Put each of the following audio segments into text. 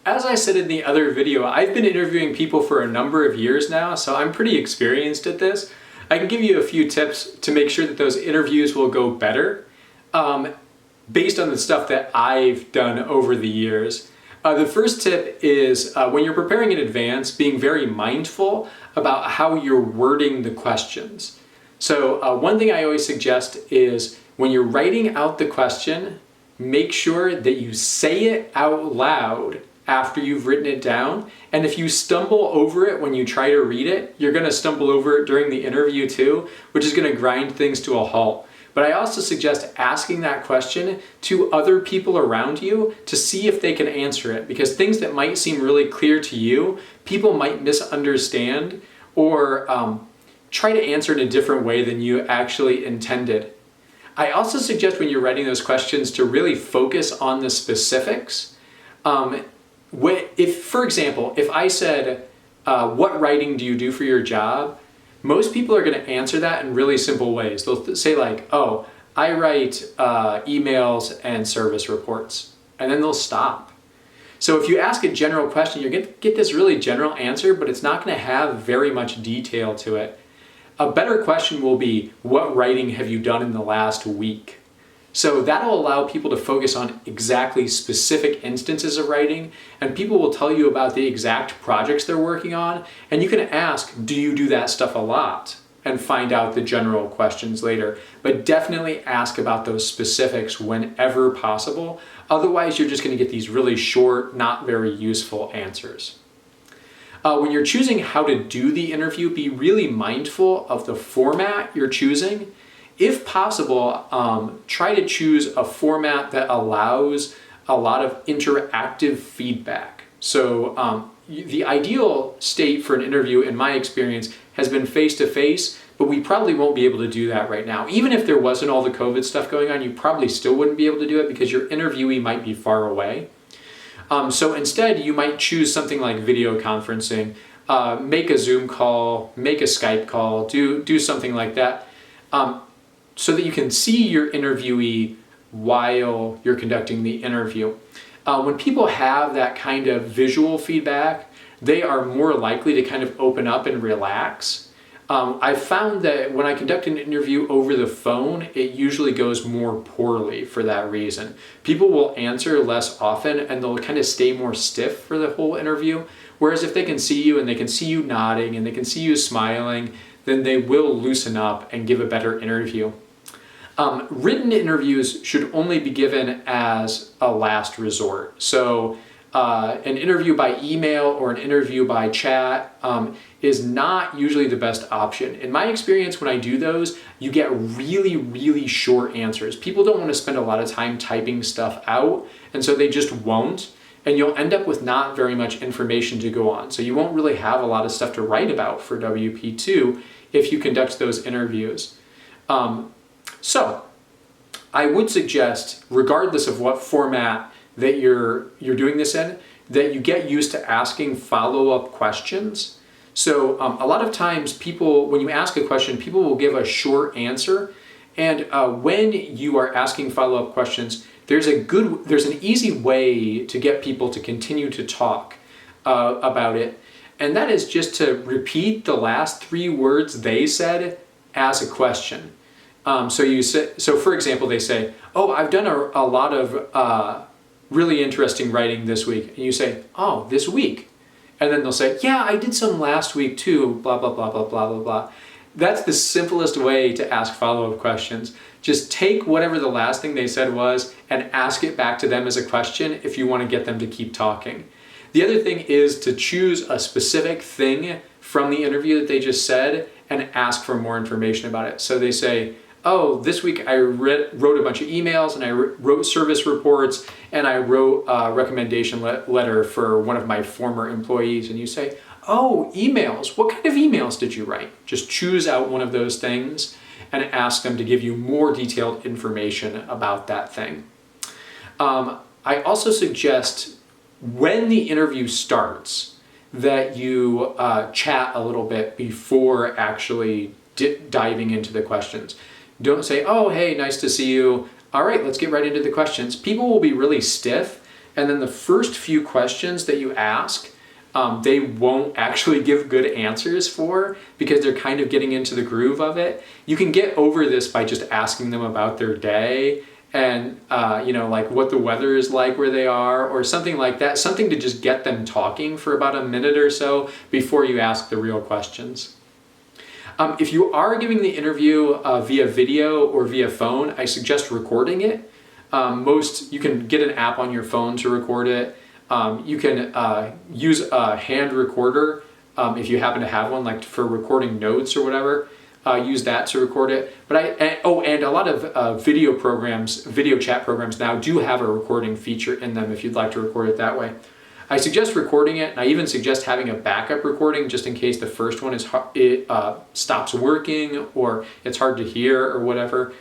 As I said in the other video, I've been interviewing people for a number of years now, so I'm pretty experienced at this. I can give you a few tips to make sure that those interviews will go better based on the stuff that I've done over the years. The first tip is when you're preparing in advance, being very mindful about how you're wording the questions. So one thing I always suggest is when you're writing out the question, make sure that you say it out loud after you've written it down. And if you stumble over it when you try to read it, you're going to stumble over it during the interview too, which is going to grind things to a halt. But I also suggest asking that question to other people around you to see if they can answer it, because things that might seem really clear to you, people might misunderstand or try to answer in a different way than you actually intended. I also suggest when you're writing those questions to really focus on the specifics. If, for example, if I said, what writing do you do for your job? Most people are going to answer that in really simple ways. They'll say like, oh, I write emails and service reports, and then they'll stop. So if you ask a general question, you're going to get this really general answer, but it's not going to have very much detail to it. A better question will be, what writing have you done in the last week? So that'll allow people to focus on exactly specific instances of writing, and people will tell you about the exact projects they're working on, and you can ask, do you do that stuff a lot? And find out the general questions later. But definitely ask about those specifics whenever possible. Otherwise, you're just going to get these really short, not very useful answers. When you're choosing how to do the interview, be really mindful of the format you're choosing. If possible, try to choose a format that allows a lot of interactive feedback. So the ideal state for an interview, in my experience, has been face-to-face, but we probably won't be able to do that right now. Even if there wasn't all the COVID stuff going on, you probably still wouldn't be able to do it because your interviewee might be far away. So instead, you might choose something like video conferencing, make a Zoom call, make a Skype call, do something like that. So that you can see your interviewee while you're conducting the interview. When people have that kind of visual feedback, they are more likely to kind of open up and relax. I've found that when I conduct an interview over the phone, it usually goes more poorly for that reason. People will answer less often and they'll kind of stay more stiff for the whole interview. Whereas if they can see you and they can see you nodding and they can see you smiling, then they will loosen up and give a better interview. Written interviews should only be given as a last resort. So an interview by email or an interview by chat is not usually the best option. In my experience, when I do those, you get really, really short answers. People don't want to spend a lot of time typing stuff out, and so they just won't. And you'll end up with not very much information to go on. So you won't really have a lot of stuff to write about for WP2 if you conduct those interviews. So I would suggest, regardless of what format that you're doing this in, that you get used to asking follow-up questions. So a lot of times people, when you ask a question, people will give a short answer. And when you are asking follow-up questions, there's an easy way to get people to continue to talk about it. And that is just to repeat the last 3 words they said as a question. So for example, they say, oh, I've done a lot of really interesting writing this week. And you say, oh, this week. And then they'll say, yeah, I did some last week too, blah, blah, blah, blah, blah, blah, blah. That's the simplest way to ask follow-up questions. Just take whatever the last thing they said was and ask it back to them as a question if you want to get them to keep talking. The other thing is to choose a specific thing from the interview that they just said and ask for more information about it. So they say, oh, this week I wrote a bunch of emails and I wrote service reports and I wrote a recommendation letter for one of my former employees. And you say, oh, emails. What kind of emails did you write? Just choose out one of those things and ask them to give you more detailed information about that thing. I also suggest when the interview starts that you chat a little bit before actually diving into the questions. Don't say, oh, hey, nice to see you. All right, let's get right into the questions. People will be really stiff And then the first few questions that you ask, they won't actually give good answers for because they're kind of getting into the groove of it. You can get over this by just asking them about their day and, like what the weather is like where they are or something like that. Something to just get them talking for about a minute or so before you ask the real questions. If you are giving the interview via video or via phone, I suggest recording it. You can get an app on your phone to record it. You can use a hand recorder if you happen to have one, like for recording notes or whatever. Use that to record it. And a lot of video chat programs now do have a recording feature in them if you'd like to record it that way. I suggest recording it, and I even suggest having a backup recording just in case the first one stops working or it's hard to hear or whatever.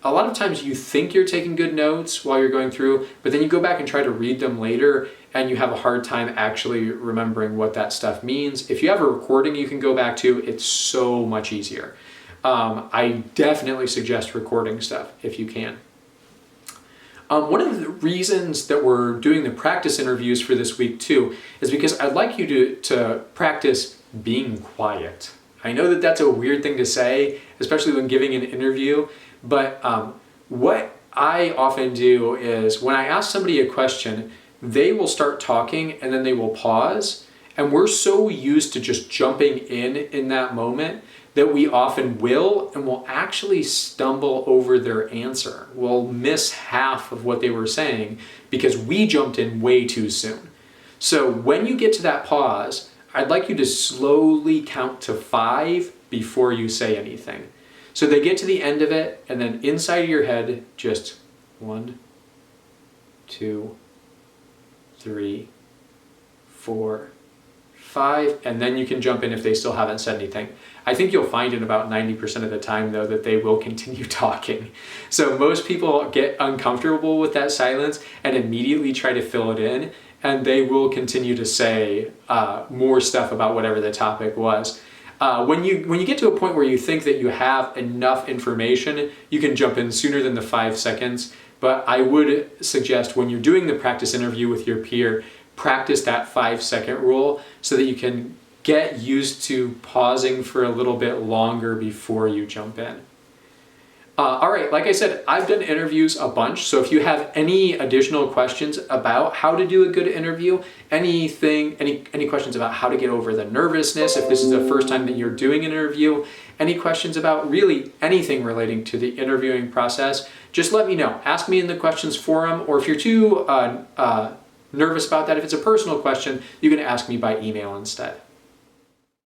A lot of times you think you're taking good notes while you're going through, but then you go back and try to read them later and you have a hard time actually remembering what that stuff means. If you have a recording you can go back to, it's so much easier. I definitely suggest recording stuff if you can. One of the reasons that we're doing the practice interviews for this week too is because I'd like you to practice being quiet. I know that that's a weird thing to say, especially when giving an interview, but what I often do is when I ask somebody a question, they will start talking and then they will pause. And we're so used to just jumping in that moment that we often will actually stumble over their answer. We'll miss half of what they were saying because we jumped in way too soon. So when you get to that pause, I'd like you to slowly count to 5 before you say anything. So they get to the end of it, and then inside of your head, just 1, 2, 3, 4, 5, and then you can jump in if they still haven't said anything. I think you'll find in about 90% of the time, though, that they will continue talking. So most people get uncomfortable with that silence and immediately try to fill it in, and they will continue to say more stuff about whatever the topic was. When you get to a point where you think that you have enough information, you can jump in sooner than the 5 seconds. But I would suggest when you're doing the practice interview with your peer, practice that 5-second rule so that you can get used to pausing for a little bit longer before you jump in. All right, like I said, I've done interviews a bunch, so if you have any additional questions about how to do a good interview, any questions about how to get over the nervousness, if this is the first time that you're doing an interview, any questions about really anything relating to the interviewing process, just let me know. Ask me in the questions forum, or if you're too nervous about that, if it's a personal question, you can ask me by email instead.